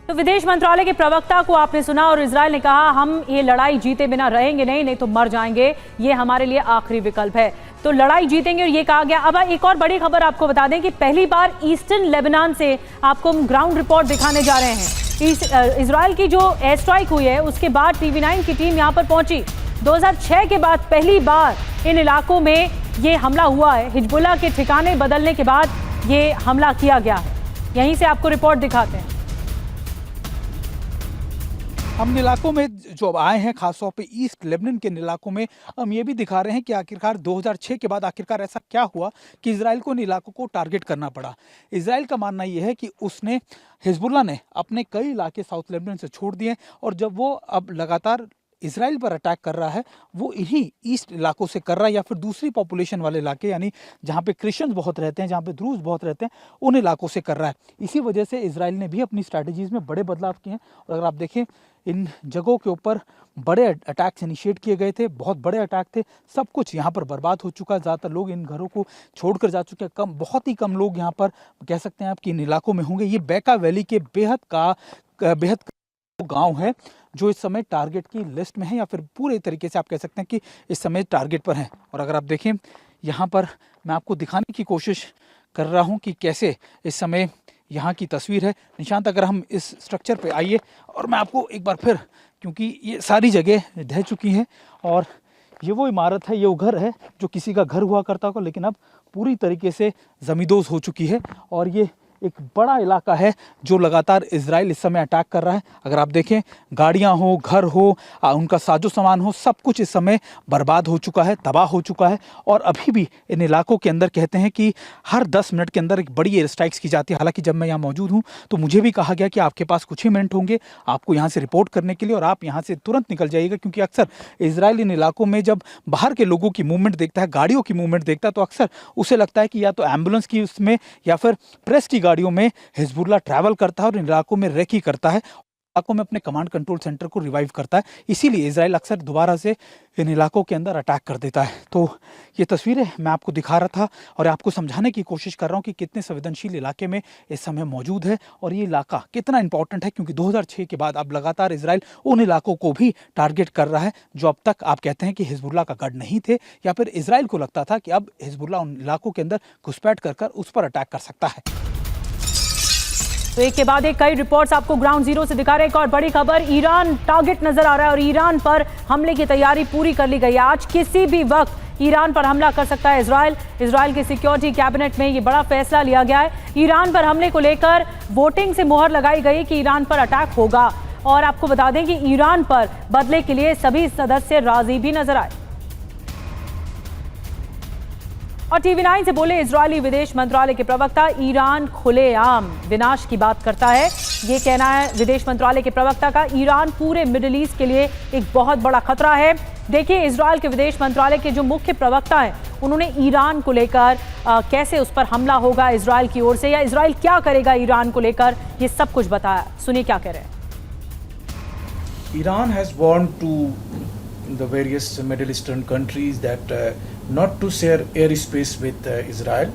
तो विदेश मंत्रालय के प्रवक्ता को आपने सुना और इजराइल ने कहा हम ये लड़ाई जीते बिना रहेंगे नहीं तो मर जाएंगे, ये हमारे लिए आखिरी विकल्प है। तो लड़ाई जीतेंगे और ये कहा गया। अब एक और बड़ी खबर आपको बता दें कि पहली बार ईस्टर्न लेबनान से आपको ग्राउंड रिपोर्ट दिखाने जा रहे हैं। इजराइल की जो एयर स्ट्राइक हुई है उसके बाद TV9 की टीम यहाँ पर पहुंची। 2006 के बाद पहली बार इन इलाकों में ये हमला हुआ है। हिजबुल्लाह के ठिकाने बदलने के बाद ये हमला किया गया है। यहीं से आपको रिपोर्ट दिखाते हैं। हम इलाकों में जो अब आए हैं, खासतौर पे ईस्ट लेबनान के इलाकों में, हम ये भी दिखा रहे हैं कि आखिरकार 2006 के बाद आखिरकार ऐसा क्या हुआ कि इजराइल को इन इलाकों को टारगेट करना पड़ा। इजराइल का मानना ये है कि उसने हिजबुल्लाह ने अपने कई इलाके साउथ लेबनान से छोड़ दिए और जब वो अब लगातार इजराइल पर अटैक कर रहा है वो इन्हीं ईस्ट इलाकों से कर रहा है या फिर दूसरी पॉपुलेशन वाले इलाके यानी जहाँ पे क्रिश्चियंस बहुत रहते हैं, जहाँ पे द्रूज बहुत रहते हैं, उन इलाकों से कर रहा है। इसी वजह से इजराइल ने भी अपनी स्ट्रैटेजीज में बड़े बदलाव किए हैं और अगर आप देखें इन जगहों के ऊपर बड़े अटैक्स इनिशिएट किए गए थे, बहुत बड़े अटैक थे। सब कुछ यहाँ पर बर्बाद हो चुका है। ज़्यादातर लोग इन घरों को छोड़कर जा चुके हैं। बहुत ही कम लोग यहाँ पर कह सकते हैं आप कि इन इलाकों में होंगे। ये बेका वैली के बेहद गांव है जो इस समय टारगेट की लिस्ट में है या फिर पूरे तरीके से आप कह सकते हैं कि इस समय टारगेट पर हैं। और अगर आप देखें यहाँ पर मैं आपको दिखाने की कोशिश कर रहा हूँ कि कैसे इस समय यहाँ की तस्वीर है। निशांत, अगर हम इस स्ट्रक्चर पे आइए और मैं आपको एक बार फिर, क्योंकि ये सारी जगह ढह चुकी हैं और ये वो इमारत है, ये वो घर है जो किसी का घर हुआ करता होगा लेकिन अब पूरी तरीके से ज़मींदोज़ हो चुकी है और ये एक बड़ा इलाका है जो लगातार इजराइल इस समय अटैक कर रहा है। अगर आप देखें गाड़ियां हो, घर हो, उनका साजो सामान हो, सब कुछ इस समय बर्बाद हो चुका है, तबाह हो चुका है। और अभी भी इन इलाकों के अंदर कहते हैं कि हर 10 मिनट के अंदर एक बड़ी एयर स्ट्राइक्स की जाती है। हालांकि जब मैं यहाँ मौजूद हूँ तो मुझे भी कहा गया कि आपके पास कुछ ही मिनट होंगे आपको यहाँ से रिपोर्ट करने के लिए और आप यहाँ से तुरंत निकल जाइएगा, क्योंकि अक्सर इजराइल इन इलाकों में जब बाहर के लोगों की मूवमेंट देखता है, गाड़ियों की मूवमेंट देखता है, तो अक्सर उसे लगता है कि या तो एम्बुलेंस की उसमें या फिर प्रेस की गाड़ियों में हिजबुल्लाह ट्रैवल करता है और इन इलाकों में रेकी करता है, इलाकों में अपने कमांड कंट्रोल सेंटर को रिवाइव करता है। इसीलिए इजराइल अक्सर दोबारा से इन इलाकों के अंदर अटैक कर देता है। तो ये तस्वीरें मैं आपको दिखा रहा था और आपको समझाने की कोशिश कर रहा हूँ कि कितने संवेदनशील इलाके में इस समय मौजूद है और ये इलाका कितना इंपॉर्टेंट है, क्योंकि 2006 के बाद अब लगातार इजराइल उन इलाकों को भी टारगेट कर रहा है जो अब तक आप कहते हैं कि हिजबुल्लाह का गढ़ नहीं थे या फिर इजराइल को लगता था कि अब हिजबुल्लाह उन इलाकों के अंदर घुसपैठ कर उस पर अटैक कर सकता है। तो एक के बाद एक कई रिपोर्ट्स आपको ग्राउंड जीरो से दिखा रहे हैं। एक और बड़ी खबर, ईरान टारगेट नजर आ रहा है और ईरान पर हमले की तैयारी पूरी कर ली गई है। आज किसी भी वक्त ईरान पर हमला कर सकता है इजराइल के सिक्योरिटी कैबिनेट में ये बड़ा फैसला लिया गया है। ईरान पर हमले को लेकर वोटिंग से मुहर लगाई गई कि ईरान पर अटैक होगा और आपको बता दें कि ईरान पर बदले के लिए सभी सदस्य राजी भी नजर आए। और TV9 से बोले इजरायली विदेश मंत्रालय के प्रवक्ता, ईरान खुलेआम विनाश की बात करता है। ये कहना है विदेश मंत्रालय के प्रवक्ता का। ईरान पूरे मिडिल ईस्ट के लिए एक बहुत बड़ा खतरा है। देखिए इजरायल के विदेश मंत्रालय के जो मुख्य प्रवक्ता हैं उन्होंने ईरान को लेकर कैसे उस पर हमला होगा इजरायल की ओर से या इजरायल क्या करेगा ईरान को लेकर, ये सब कुछ बताया। सुनिए क्या कह रहे हैं। Iran has warned to the various Middle Eastern countries that not to share airspace with Israel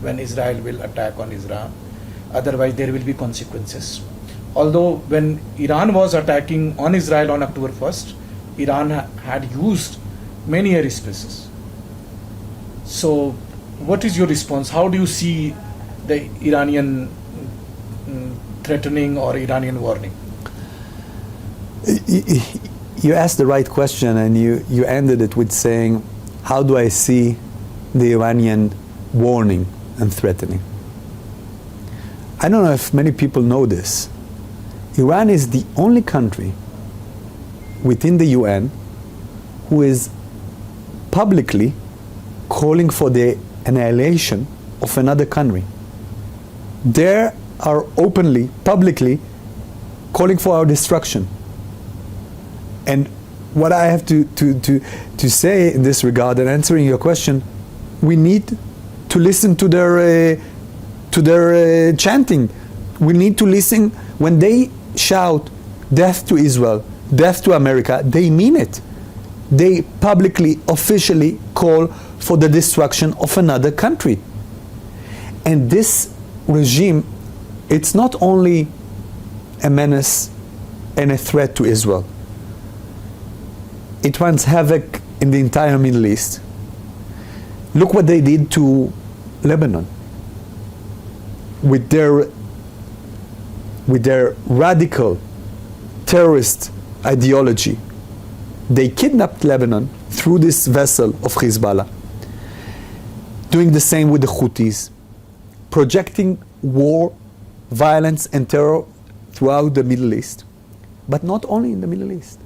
when Israel will attack on Iran. Otherwise, there will be consequences. Although when Iran was attacking on Israel on October 1st, Iran had used many airspaces. So, what is your response? How do you see the Iranian threatening or Iranian warning? You asked the right question and you ended it with saying, how do I see the Iranian warning and threatening? I don't know if many people know this. Iran is the only country within the UN who is publicly calling for the annihilation of another country. They are openly, publicly calling for our destruction. And what I have to say in this regard and answering your question, we need to listen to their chanting. We need to listen when they shout death to Israel, death to America, they mean it. They publicly, officially call for the destruction of another country. And this regime, it's not only a menace and a threat to Israel. It runs havoc in the entire Middle East. Look what they did to Lebanon with their radical terrorist ideology. They kidnapped Lebanon through this vessel of Hezbollah, doing the same with the Houthis, projecting war, violence, and terror throughout the Middle East, but not only in the Middle East.